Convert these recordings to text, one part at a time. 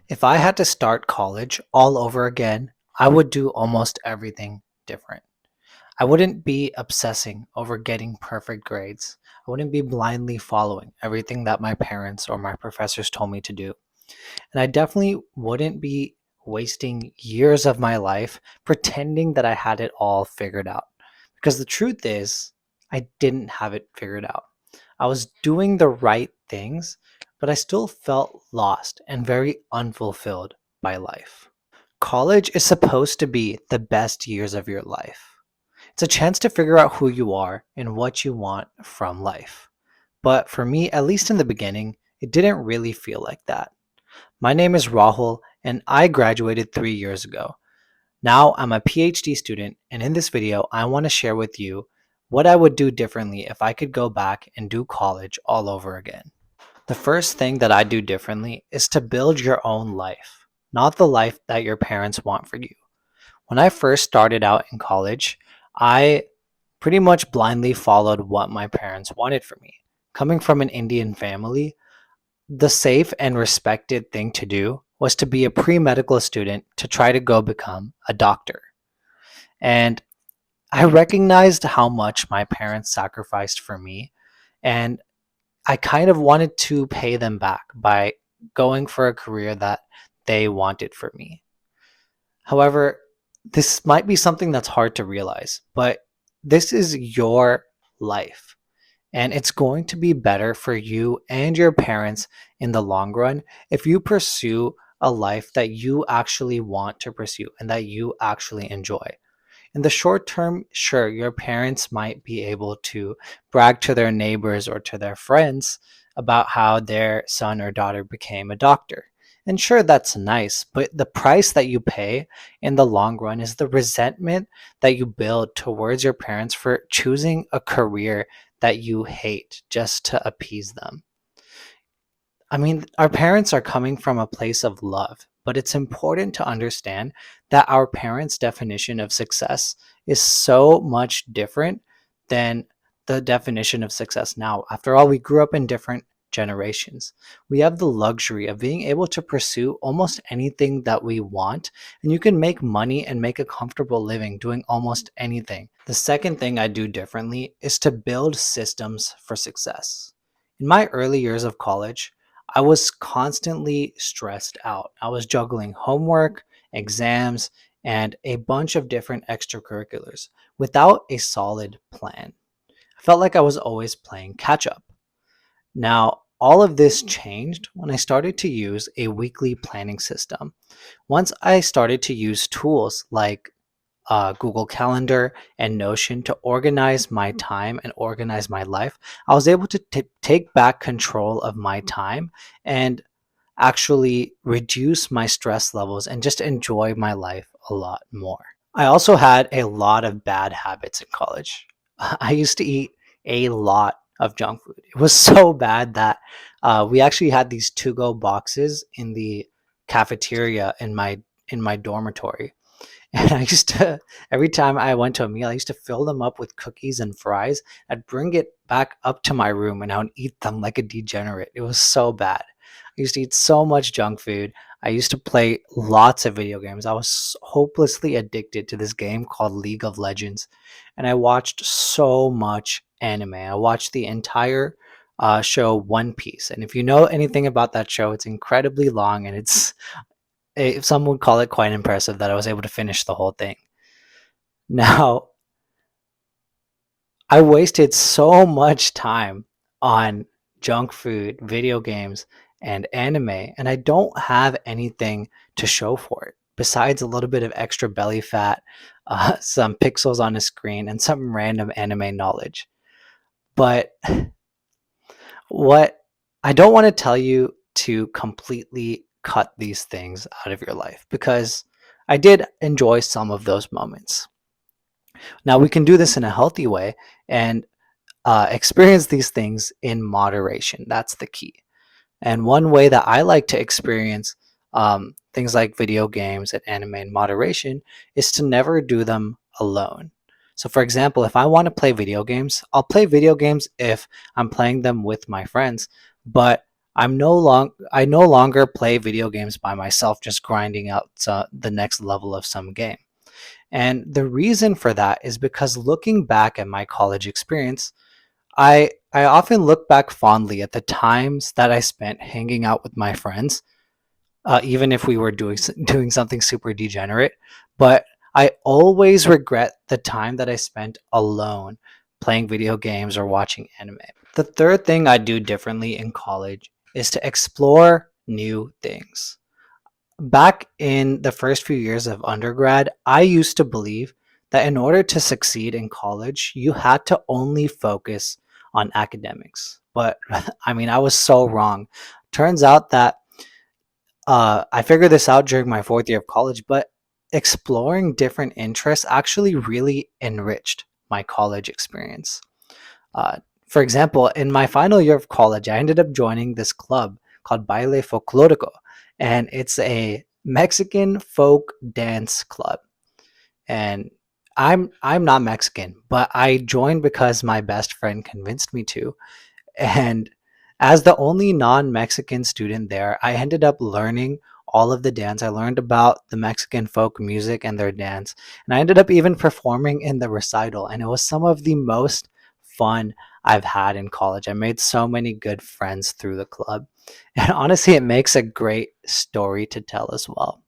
If I had to start college all over again, I would do almost everything different. I wouldn't be obsessing over getting perfect grades. I wouldn't be blindly following everything that my parents or my professors told me to do. And I definitely wouldn't be wasting years of my life pretending that I had it all figured out. Because the truth is, I didn't have it figured out. I was doing the right things, but I still felt lost and very unfulfilled by life. College is supposed to be the best years of your life. It's a chance to figure out who you are and what you want from life. But for me, at least in the beginning, it didn't really feel like that. My name is Rahul, and I graduated 3 years ago. Now I'm a PhD student, and in this video, I want to share with you what I would do differently if I could go back and do college all over again. The first thing that I do differently is to build your own life, not the life that your parents want for you. When I first started out in college, I pretty much blindly followed what my parents wanted for me. Coming from an Indian family, the safe and respected thing to do was to be a pre medical student to try to go become a doctor. And I recognized how much my parents sacrificed for me, and I kind of wanted to pay them back by going for a career that they wanted for me. However, this might be something that's hard to realize, but this is your life. And it's going to be better for you and your parents in the long run if you pursue a life that you actually want to pursue and that you actually enjoy. In the short term, sure, your parents might be able to brag to their neighbors or to their friends about how their son or daughter became a doctor. And sure, that's nice, but the price that you pay in the long run is the resentment that you build towards your parents for choosing a career that you hate just to appease them. I mean, our parents are coming from a place of love, but it's important to understand that our parents' definition of success is so much different than the definition of success now. After all, we grew up in different generations. We have the luxury of being able to pursue almost anything that we want, and you can make money and make a comfortable living doing almost anything. The second thing I do differently is to build systems for success. In my early years of college, I was constantly stressed out. I was juggling homework, exams, and a bunch of different extracurriculars without a solid plan. I felt like I was always playing catch up. Now, all of this changed when I started to use a weekly planning system. Once I started to use tools like Google Calendar and Notion to organize my time and organize my life, I was able to take back control of my time and actually reduce my stress levels and just enjoy my life a lot more. I also had a lot of bad habits in college. I used to eat a lot of junk food. It was so bad that we actually had these to-go boxes in the cafeteria in my dormitory. And I used to, every time I went to a meal, I used to fill them up with cookies and fries. I'd bring it back up to my room and I would eat them like a degenerate. It was so bad. I used to eat so much junk food. I used to play lots of video games. I was hopelessly addicted to this game called League of Legends. And I watched so much anime. I watched the entire show One Piece. And if you know anything about that show, it's incredibly long and some would call it quite impressive that I was able to finish the whole thing. Now, I wasted so much time on junk food, video games, and anime, and I don't have anything to show for it besides a little bit of extra belly fat, some pixels on a screen, and some random anime knowledge. But what I don't want to tell you to completely cut these things out of your life because I did enjoy some of those moments. Now, we can do this in a healthy way and experience these things in moderation. That's the key. And one way that I like to experience things like video games and anime in moderation is to never do them alone. So, for example, if I want to play video games, I'll play video games if I'm playing them with my friends, but I no longer play video games by myself, just grinding out the next level of some game. And the reason for that is because looking back at my college experience, I often look back fondly at the times that I spent hanging out with my friends, even if we were doing something super degenerate. But I always regret the time that I spent alone playing video games or watching anime. The third thing I do differently in college is to explore new things. Back in the first few years of undergrad, I used to believe that in order to succeed in college, you had to only focus on academics. But I mean, I was so wrong. Turns out that I figured this out during my fourth year of college, but exploring different interests actually really enriched my college experience. Uh, for example, in my final year of college, I ended up joining this club called Baile Folclorico, and it's a Mexican folk dance club. And I'm not Mexican, but I joined because my best friend convinced me to. And as the only non-Mexican student there, I ended up learning all of the dance. I learned about the Mexican folk music and their dance. And I ended up even performing in the recital. And it was some of the most fun I've had in college. I made so many good friends through the club. And honestly, it makes a great story to tell as well.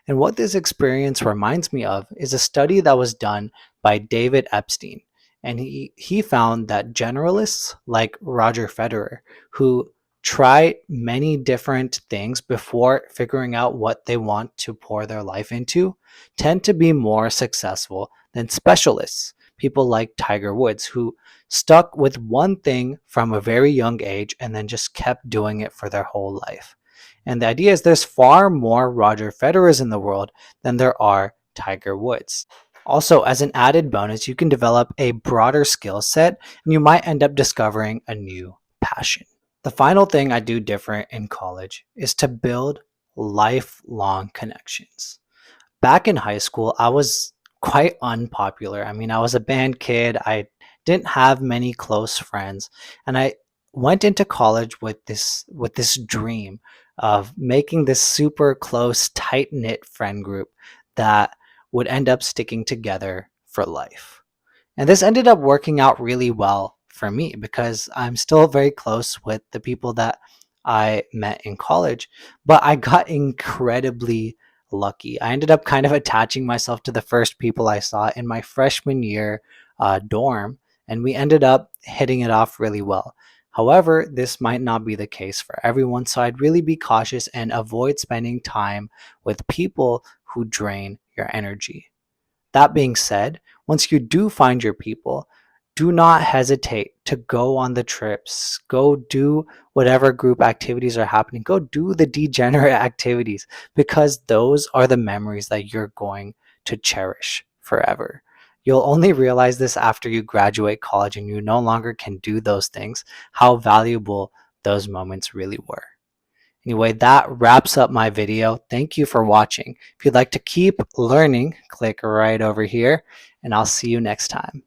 And what this experience reminds me of is a study that was done by David Epstein. And he found that generalists like Roger Federer, who try many different things before figuring out what they want to pour their life into, tend to be more successful than specialists. People like Tiger Woods, who stuck with one thing from a very young age and then just kept doing it for their whole life. And the idea is there's far more Roger Federers in the world than there are Tiger Woods. Also, as an added bonus, you can develop a broader skill set and you might end up discovering a new passion. The final thing I do different in college is to build lifelong connections. Back in high school, I was quite unpopular. I mean, I was a band kid. I didn't have many close friends, and I went into college with this dream of making this super close, tight-knit friend group that would end up sticking together for life. And this ended up working out really well for me because I'm still very close with the people that I met in college, but I got incredibly lucky. I ended up kind of attaching myself to the first people I saw in my freshman year dorm, and we ended up hitting it off really well. However, this might not be the case for everyone, so I'd really be cautious and avoid spending time with people who drain your energy. That being said, once you do find your people, do not hesitate to go on the trips. Go do whatever group activities are happening. Go do the degenerate activities because those are the memories that you're going to cherish forever. You'll only realize this after you graduate college and you no longer can do those things, how valuable those moments really were. Anyway, that wraps up my video. Thank you for watching. If you'd like to keep learning, click right over here, and I'll see you next time.